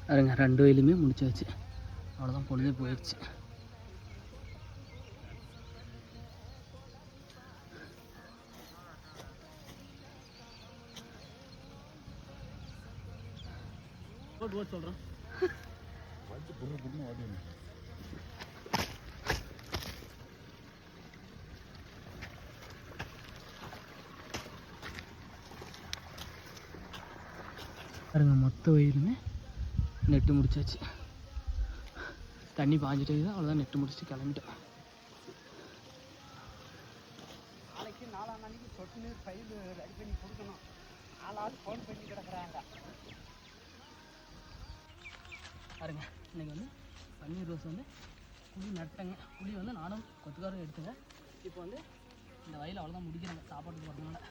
பாருங்க 2 வயலுமே முடிச்சாச்சு. அவ்வளோதான், பொழுதே போயிடுச்சு. சொல்கிறேன் பாருங்க, மொத்த வயலுமே நெட்டு முடிச்சாச்சு. தண்ணி பாஞ்சிட்டே தான், அவ்வளோதான் நெட்டு முடிச்சுட்டு கிளம்பிட்டேன். நாளைக்கு 4ஆம் நாளைக்கு சொட்டு நீர் பயிர் ரெடி பண்ணி கொடுக்கணும். 4 ஆள் ஃபோன் பண்ணி கிடக்குறாங்க. பாருங்க, இன்றைக்கி வந்து பன்னீர் ரோஸ் வந்து குழி நட்டங்க. குழி வந்து நானும் கொத்துக்காரங்க எடுத்துங்க. இப்போ வந்து இந்த வயலில் அவ்வளோதான் முடிக்கிறாங்க சாப்பாட்டுக்கு போகிறதுனால.